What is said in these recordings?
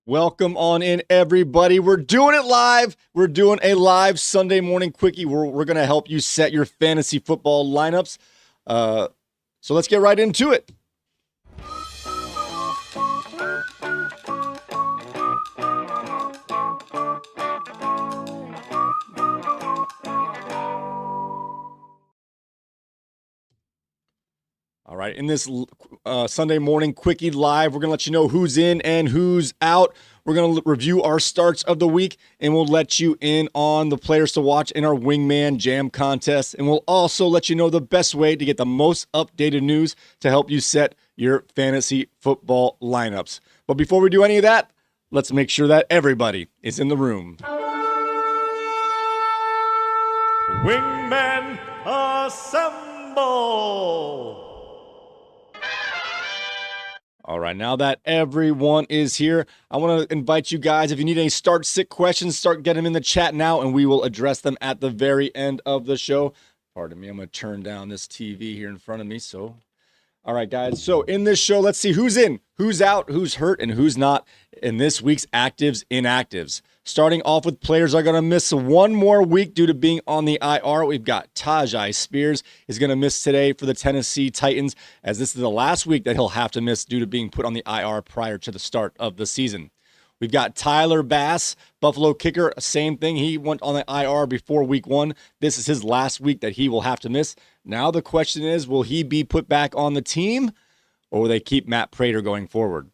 Welcome on in, everybody. We're doing it live. We're doing a live Sunday morning quickie where we're going to help you set your fantasy football lineups. So let's get right into it. All right, in this Sunday morning quickie live, we're going to let you know who's in and who's out. We're going to review our starts of the week, and we'll let you in on the players to watch in our Wingman Jam contest. And we'll also let you know the best way to get the most updated news to help you set your fantasy football lineups. But before we do any of that, let's make sure that everybody is in the room. Wingmen assemble! All right, now that everyone is here, I want to invite you guys, if you need any start-sit questions, start getting them in the chat now, and we will address them at the very end of the show. Pardon me, I'm going to turn down this TV here in front of me. All right, guys, so in this show, let's see who's in, who's out, who's hurt, and who's not in this week's Actives Inactives. Starting off with players are going to miss one more week due to being on the IR. We've got Tajai Spears is going to miss today for the Tennessee Titans, as this is the last week that he'll have to miss due to being put on the IR prior to the start of the season. We've got Tyler Bass, Buffalo kicker, same thing. He went on the IR before week 1. This is his last week that he will have to miss. Now the question is, will he be put back on the team, or will they keep Matt Prater going forward?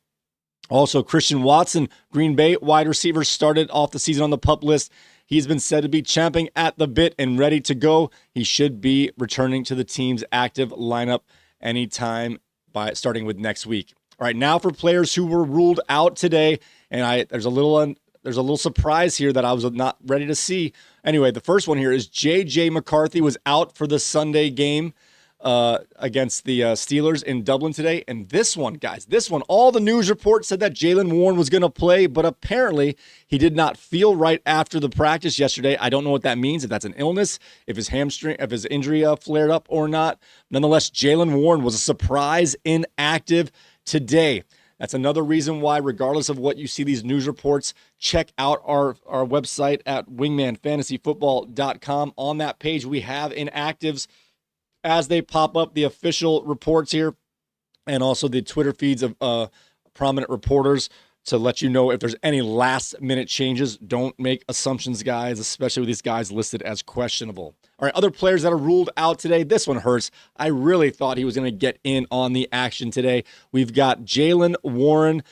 Also, Christian Watson, Green Bay wide receiver, started off the season on the PUP list. He's been said to be champing at the bit and ready to go. He should be returning to the team's active lineup anytime starting with next week. All right, now for players who were ruled out today, and there's a little surprise here that I was not ready to see. Anyway, the first one here is J.J. McCarthy was out for the Sunday game against the Steelers in Dublin today. And this one, guys, all the news reports said that Jaylen Warren was going to play, but apparently he did not feel right after the practice yesterday. I don't know what that means, if that's an illness, if his injury flared up or not. Nonetheless, Jaylen Warren was a surprise inactive today. That's another reason why, regardless of what you see these news reports, check out our website at wingmanfantasyfootball.com. On that page, we have inactives as they pop up, the official reports here, and also the Twitter feeds of prominent reporters to let you know if there's any last-minute changes. Don't make assumptions, guys, especially with these guys listed as questionable. All right, other players that are ruled out today. This one hurts. I really thought he was going to get in on the action today. We've got Jaden Daniels,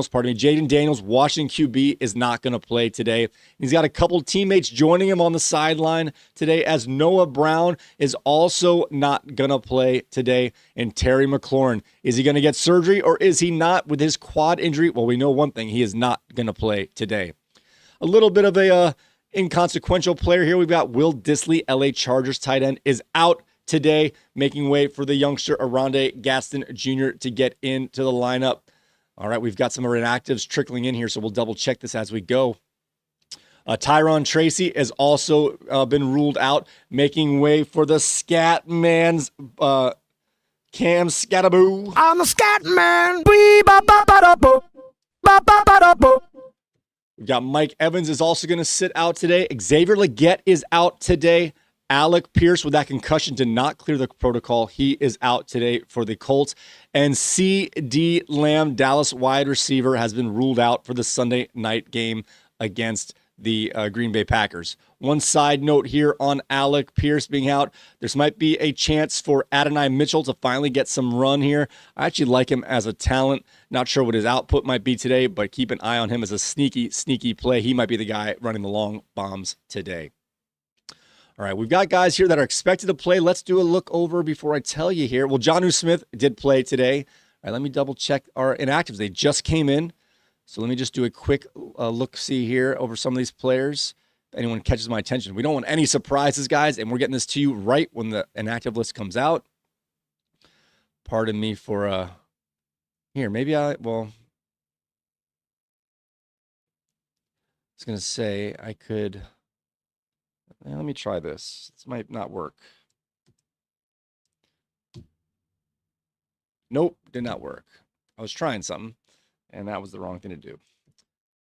Jaden Daniels, Washington QB, is not going to play today. He's got a couple teammates joining him on the sideline today, as Noah Brown is also not going to play today. And Terry McLaurin, is he going to get surgery or is he not with his quad injury? Well, we know one thing. He is not going to play today. A little bit of a inconsequential player here. We've got Will Dissly, LA Chargers tight end, is out today, making way for the youngster Aronde Gaston Jr. to get into the lineup. All right, we've got some inactives trickling in here, so we'll double check this as we go. Tyron Tracy has also been ruled out, making way for the Scat Man's Cam Scataboo. I'm the Scat Man. We've got Mike Evans is also going to sit out today. Xavier Legette is out today. Alec Pierce, with that concussion, did not clear the protocol. He is out today for the Colts. And C.D. Lamb, Dallas wide receiver, has been ruled out for the Sunday night game against the Green Bay Packers. One side note here on Alec Pierce being out. This might be a chance for Adonai Mitchell to finally get some run here. I actually like him as a talent. Not sure what his output might be today, but keep an eye on him as a sneaky play. He might be the guy running the long bombs today. All right, we've got guys here that are expected to play. Let's do a look over before I tell you here. Well, Jonnu Smith did play today. All right, let me double check our inactives. They just came in. So let me just do a quick look-see here over some of these players. If anyone catches my attention. We don't want any surprises, guys, and we're getting this to you right when the inactive list comes out. Pardon me for, here, maybe I was going to say I could... Let me try this. This might not work. Nope, did not work. I was trying something, And that was the wrong thing to do.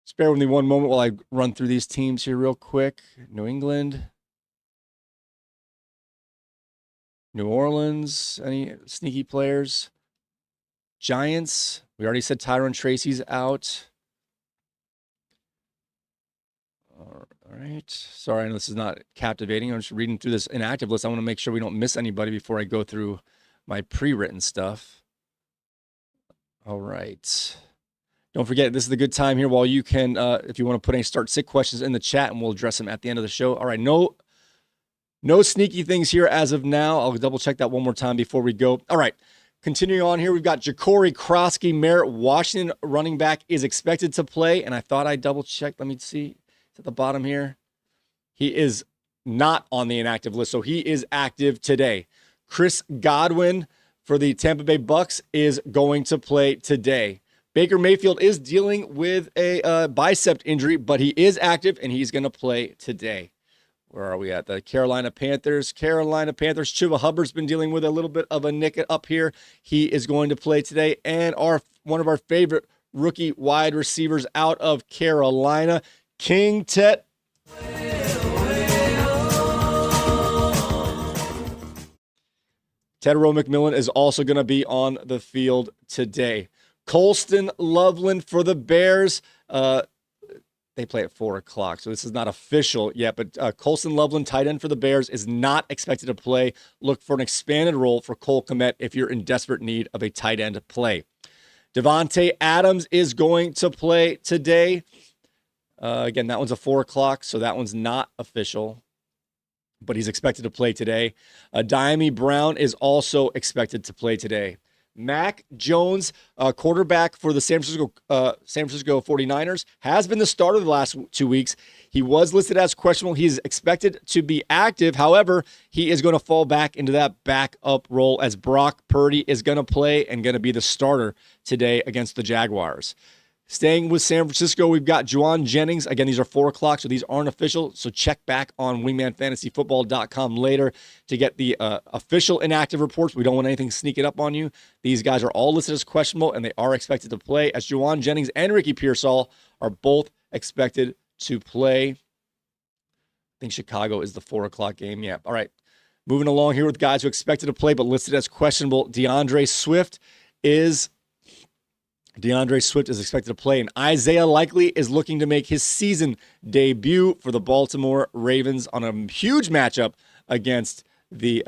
Spare with me one moment while I run through these teams here real quick. New England. New Orleans. Any sneaky players? Giants. We already said Tyron Tracy's out. All right. Sorry, I know this is not captivating. I'm just reading through this inactive list. I want to make sure we don't miss anybody before I go through my pre-written stuff. All right. Don't forget, this is the good time here while you can, if you want to put any start sit questions in the chat, and we'll address them at the end of the show. All right, no sneaky things here as of now. I'll double check that one more time before we go. All right, continuing on here, we've got Ja'Cory Krosky Merritt, Washington running back, is expected to play, and I thought I double checked. Let me see. It's at the bottom here. He is not on the inactive list, so he is active today. Chris Godwin for the Tampa Bay Bucks is going to play today. Baker Mayfield is dealing with a bicep injury, but he is active, and he's going to play today. Where are we at? The Carolina Panthers. Chuba Hubbard's been dealing with a little bit of a nick up here. He is going to play today. And one of our favorite rookie wide receivers out of Carolina, King Tet. Tedero McMillan is also going to be on the field today. Colston Loveland for the Bears. They play at 4 o'clock, so this is not official yet, but Colston Loveland, tight end for the Bears, is not expected to play. Look for an expanded role for Cole Kmet if you're in desperate need of a tight end play. Devontae Adams is going to play today. Again, that one's a 4 o'clock, so that one's not official, but he's expected to play today. Diami Brown is also expected to play today. Mac Jones, quarterback for the San Francisco 49ers, has been the starter the last 2 weeks. He was listed as questionable. He is expected to be active. However, he is going to fall back into that backup role as Brock Purdy is going to play and going to be the starter today against the Jaguars. Staying with San Francisco, we've got Juwan Jennings. Again, these are 4 o'clock, so these aren't official. So check back on wingmanfantasyfootball.com later to get the official inactive reports. We don't want anything sneaking up on you. These guys are all listed as questionable, and they are expected to play, as Juwan Jennings and Ricky Pearsall are both expected to play. I think Chicago is the 4 o'clock game. Yeah. All right. Moving along here with guys who are expected to play but listed as questionable. DeAndre Swift is expected to play, and Isaiah Likely is looking to make his season debut for the Baltimore Ravens on a huge matchup against the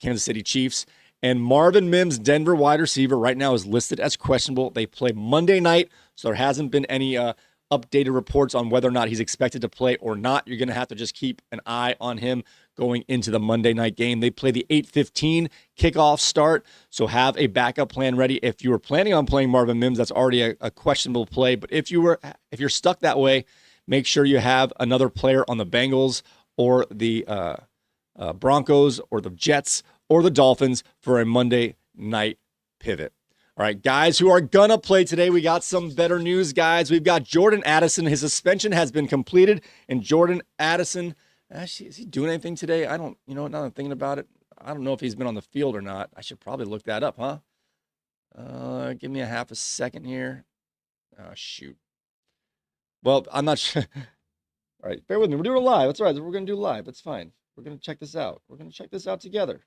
Kansas City Chiefs. And Marvin Mims, Denver wide receiver, right now is listed as questionable. They play Monday night, so there hasn't been any updated reports on whether or not he's expected to play or not. You're going to have to just keep an eye on him going into the Monday night game. They play the 8:15 kickoff start, so have a backup plan ready. If you were planning on playing Marvin Mims, that's already a questionable play. But if you're stuck that way, make sure you have another player on the Bengals or the Broncos or the Jets or the Dolphins for a Monday night pivot. All right, guys who are going to play today, we got some better news, guys. We've got Jordan Addison. His suspension has been completed, and Jordan Addison, actually, is he doing anything today? I don't, now that I'm thinking about it, I don't know if he's been on the field or not. I should probably look that up, huh? Give me a half a second here. Oh, shoot. Well, I'm not sure. All right, bear with me. We're doing it live. That's all right. We're going to do live. That's fine. We're going to check this out. We're going to check this out together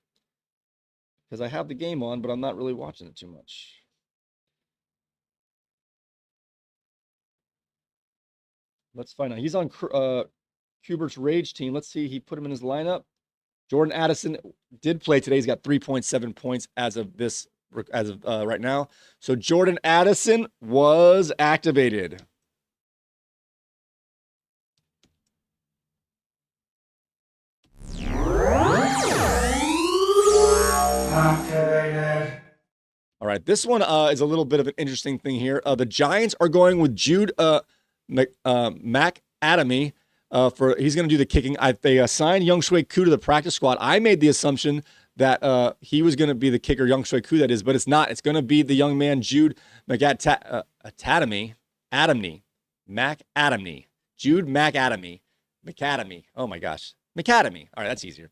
because I have the game on, but I'm not really watching it too much. Let's find out. He's on Kubert's Rage team. Let's see. He put him in his lineup. Jordan Addison did play today. He's got 3.7 points as of right now. So Jordan Addison was activated. Activated. All right. This one is a little bit of an interesting thing here. The Giants are going with Jude McAdamy. He's going to do the kicking. They assigned Young Shui Koo to the practice squad. I made the assumption that he was going to be the kicker, Young Shui Koo, that is, but it's not. It's going to be the young man, Jude McAdamy. Jude McAdamy. Oh, my gosh. McAdamy. All right, that's easier.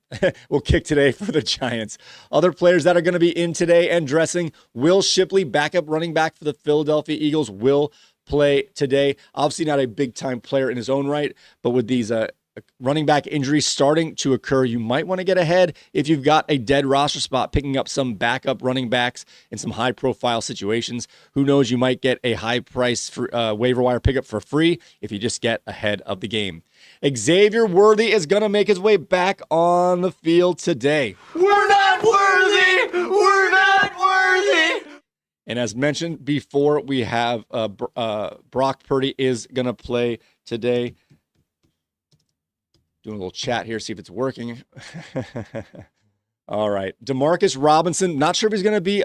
Will kick today for the Giants. Other players that are going to be in today and dressing: Will Shipley, backup running back for the Philadelphia Eagles, will play today. Obviously not a big-time player in his own right, but with these running back injuries starting to occur, you might want to get ahead if you've got a dead roster spot, picking up some backup running backs in some high-profile situations. Who knows, you might get a high-price waiver wire pickup for free if you just get ahead of the game. Xavier Worthy is going to make his way back on the field today. We're not worthy! We're not worthy! And as mentioned before, we have Brock Purdy is going to play today. Doing a little chat here, see if it's working. All right. Demarcus Robinson, not sure if he's going to be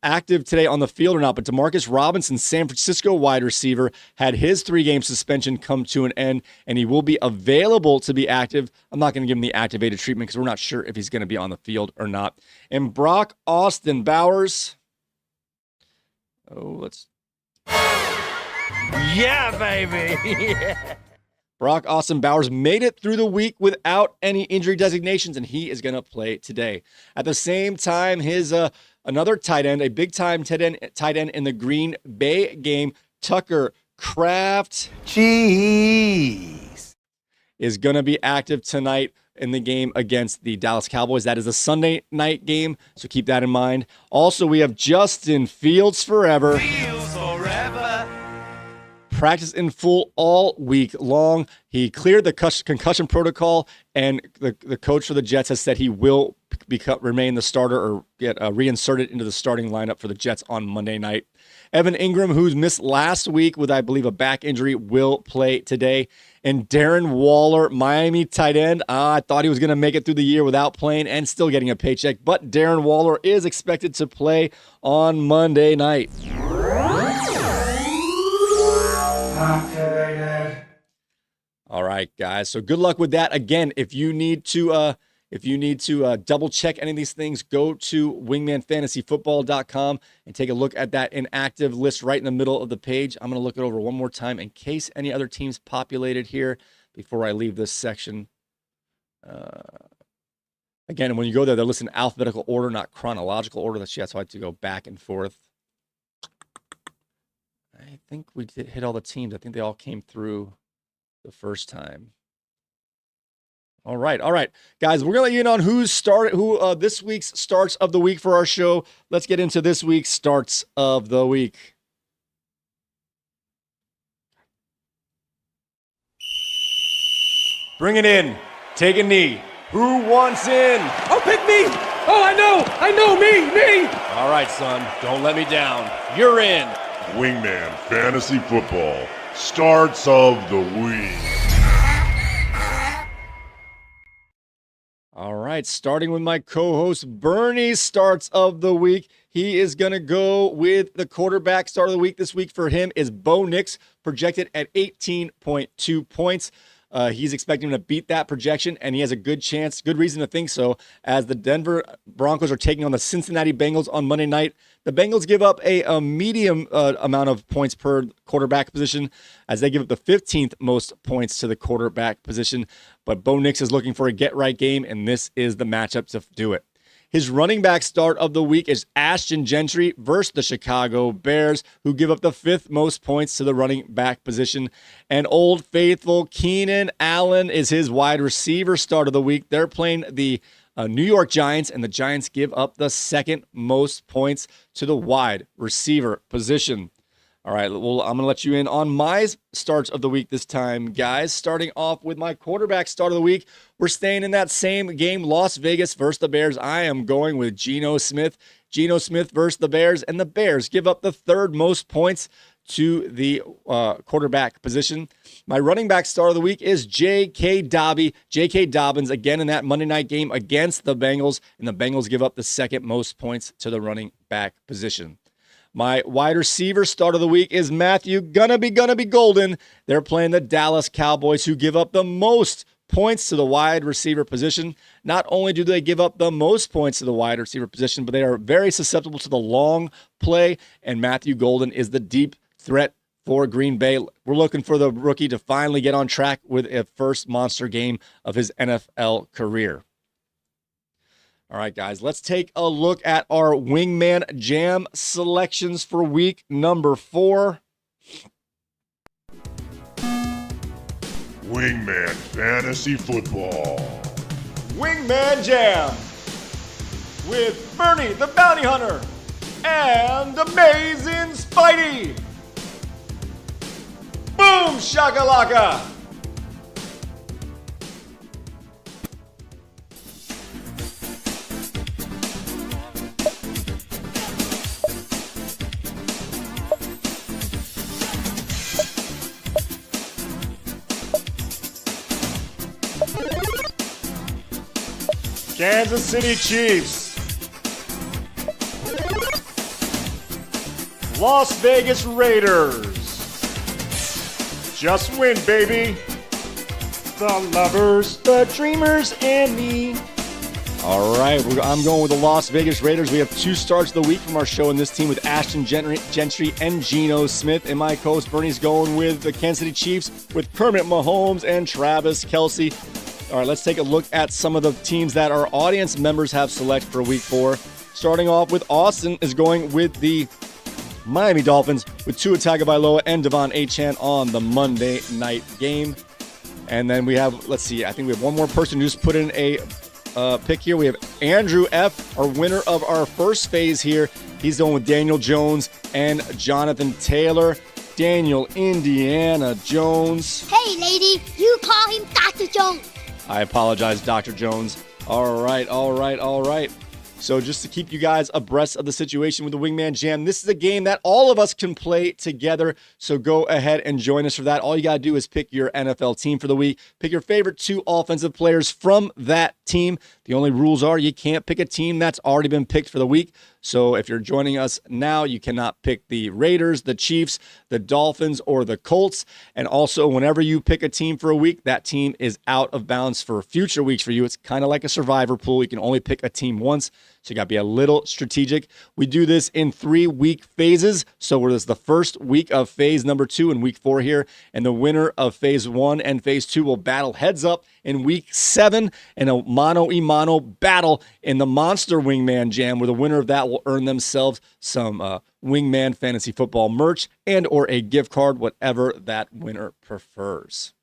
active today on the field or not, but Demarcus Robinson, San Francisco wide receiver, had his 3-game suspension come to an end, and he will be available to be active. I'm not going to give him the activated treatment because we're not sure if he's going to be on the field or not. And Brock Austin Bowers. Oh, let's. Yeah, baby. Yeah. Brock Austin Bowers made it through the week without any injury designations, and he is going to play today. At the same time, his another tight end, a big-time tight end in the Green Bay game, Tucker Kraft, Jeez, is going to be active tonight in the game against the Dallas Cowboys. That is a Sunday night game, so keep that in mind. Also, we have Justin Fields forever. Practice in full all week long. He cleared the concussion protocol, and the coach for the Jets has said he will remain the starter or get reinserted into the starting lineup for the Jets on Monday night. Evan Ingram, who's missed last week with, I believe, a back injury, will play today. And Darren Waller, Miami tight end. I thought he was going to make it through the year without playing and still getting a paycheck, but Darren Waller is expected to play on Monday night. All right, guys. So good luck with that. Again, if you need to double check any of these things, go to wingmanfantasyfootball.com and take a look at that inactive list right in the middle of the page. I'm going to look it over one more time in case any other teams populated here before I leave this section. Again, when you go there, they're listed in alphabetical order, not chronological order. That's why I have to go back and forth. I think we did hit all the teams. I think they all came through the first time. All right, guys. We're gonna let you in on who this week's starts of the week for our show. Let's get into this week's starts of the week. Bring it in. Take a knee. Who wants in? Oh, pick me! Oh, I know, me! All right, son. Don't let me down. You're in. Wingman Fantasy Football starts of the week. All right, starting with my co-host Bernie's starts of the week. He is going to go with the quarterback start of the week this week. For him is Bo Nix, projected at 18.2 points. He's expecting him to beat that projection, and he has a good reason to think so, as the Denver Broncos are taking on the Cincinnati Bengals on Monday night. The Bengals give up a medium amount of points per quarterback position, as they give up the 15th most points to the quarterback position. But Bo Nix is looking for a get-right game, and this is the matchup to do it. His running back start of the week is Ashton Gentry versus the Chicago Bears, who give up the 5th most points to the running back position. And Old Faithful Keenan Allen is his wide receiver start of the week. They're playing the New York Giants, and the Giants give up the 2nd most points to the wide receiver position. All right, well, I'm going to let you in on my starts of the week this time, guys. Starting off with my quarterback start of the week, we're staying in that same game, Las Vegas versus the Bears. I am going with Geno Smith. Geno Smith versus the Bears, and the Bears give up the 3rd most points to the quarterback position. My running back start of the week is J.K. Dobbins, again in that Monday night game against the Bengals, and the Bengals give up the 2nd most points to the running back position. My wide receiver start of the week is Matthew gonna be Golden. They're playing the Dallas Cowboys, who give up the most points to the wide receiver position. Not only do they give up the most points to the wide receiver position, but they are very susceptible to the long play, and Matthew Golden is the deep threat for Green Bay. We're looking for the rookie to finally get on track with a first monster game of his NFL career. All right, guys, let's take a look at our Wingman Jam selections for week number 4. Wingman Fantasy Football. Wingman Jam with Bernie the Bounty Hunter and Amazing Spidey. Boom shakalaka. Kansas City Chiefs. Las Vegas Raiders. Just win, baby. The lovers, the dreamers, and me. All right, I'm going with the Las Vegas Raiders. We have 2 starts of the week from our show in this team with Ashton Gentry and Geno Smith. And my co-host Bernie's going with the Kansas City Chiefs with Kermit Mahomes and Travis Kelce. All right, let's take a look at some of the teams that our audience members have selected for week 4. Starting off with Austin is going with the Miami Dolphins with Tua Tagovailoa and Devon Achane on the Monday night game. And then we have, let's see, I think we have one more person who's put in a pick here. We have Andrew F., our winner of our first phase here. He's going with Daniel Jones and Jonathan Taylor. Daniel Indiana Jones. Hey, lady, you call him Dr. Jones. I apologize, Dr. Jones. All right. So just to keep you guys abreast of the situation with the Wingman Jam, this is a game that all of us can play together. So go ahead and join us for that. All you got to do is pick your NFL team for the week. Pick your favorite 2 offensive players from that team. The only rules are you can't pick a team that's already been picked for the week. So if you're joining us now, you cannot pick the Raiders, the Chiefs, the Dolphins, or the Colts. And also, whenever you pick a team for a week, that team is out of bounds for future weeks for you. It's kind of like a survivor pool. You can only pick a team once. So you got to be a little strategic. We do this in 3-week phases. So this is the first week of phase number 2 in week 4 here. And the winner of phase 1 and phase 2 will battle heads up in week 7 in a mano-a-mano battle in the Monster Wingman Jam, where the winner of that will earn themselves some Wingman Fantasy Football merch and or a gift card, whatever that winner prefers.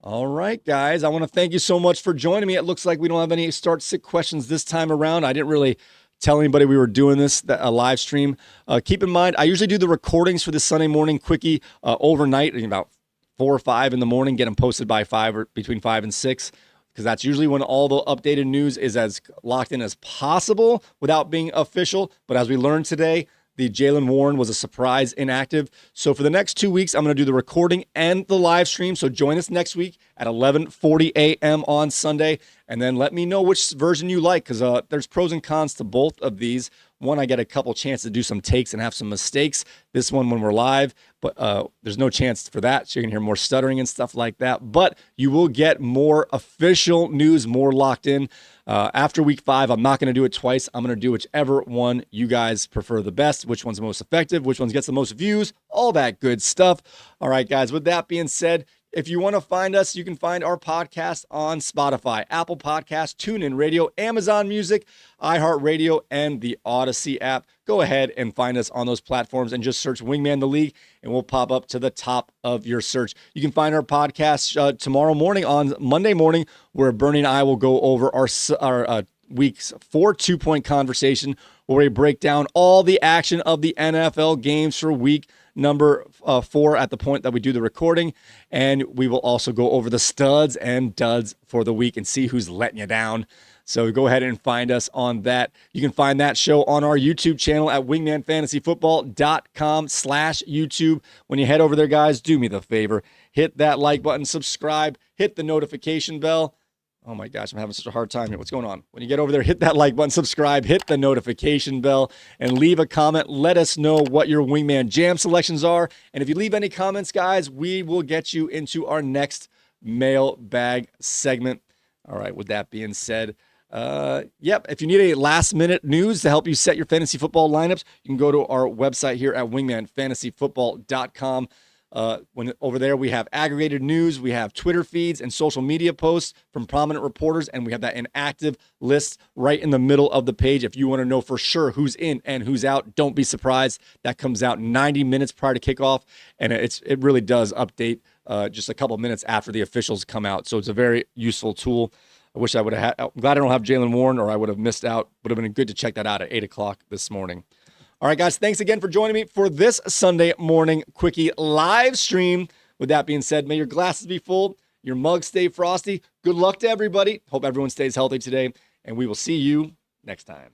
All right, guys, I want to thank you so much for joining me. It looks like we don't have any start sick questions this time around. I didn't really tell anybody we were doing this, a live stream. Keep in mind, I usually do the recordings for this Sunday morning quickie overnight, about 4 or 5 in the morning, get them posted by 5 or between 5 and 6, because that's usually when all the updated news is as locked in as possible without being official. But as we learned today, the Jalen Warren was a surprise inactive. So for the next 2 weeks, I'm going to do the recording and the live stream. So join us next week at 11:40 a.m. on Sunday. And then let me know which version you like, because there's pros and cons to both of these. One, I get a couple chances to do some takes and have some mistakes. This one when we're live, but there's no chance for that. So you're going to hear more stuttering and stuff like that. But you will get more official news, more locked in. After week 5, I'm not going to do it twice. I'm going to do whichever one you guys prefer the best, which one's the most effective, which one gets the most views, all that good stuff. All right, guys, with that being said, if you want to find us, you can find our podcast on Spotify, Apple Podcasts, TuneIn Radio, Amazon Music, iHeartRadio, and the Odyssey app. Go ahead and find us on those platforms and just search Wingman the League, and we'll pop up to the top of your search. You can find our podcast tomorrow morning on Monday morning, where Bernie and I will go over our week's 4 2-point conversation, where we break down all the action of the NFL games for week number 4 at the point that we do the recording. And we will also go over the studs and duds for the week and see who's letting you down. So go ahead and find us on that. You can find that show on our YouTube channel at wingmanfantasyfootball.com/YouTube. When you head over there, guys, do me the favor. Hit that like button, subscribe, hit the notification bell. Oh my gosh, I'm having such a hard time here. What's going on? When you get over there, hit that like button, subscribe, hit the notification bell, and leave a comment. Let us know what your Wingman Jam selections are. And if you leave any comments, guys, we will get you into our next mailbag segment. All right, with that being said, If you need a last-minute news to help you set your fantasy football lineups, you can go to our website here at wingmanfantasyfootball.com. When over there, we have aggregated news, we have Twitter feeds and social media posts from prominent reporters, and we have that inactive list right in the middle of the page. If you want to know for sure who's in and who's out, don't be surprised. That comes out 90 minutes prior to kickoff, and it really does update just a couple minutes after the officials come out. So it's a very useful tool. I wish I would have had. I'm glad I don't have Jalen Warren, or I would have missed out. Would have been good to check that out at 8 o'clock this morning. All right, guys, thanks again for joining me for this Sunday morning Quickie live stream. With that being said, may your glasses be full, your mugs stay frosty. Good luck to everybody. Hope everyone stays healthy today, and we will see you next time.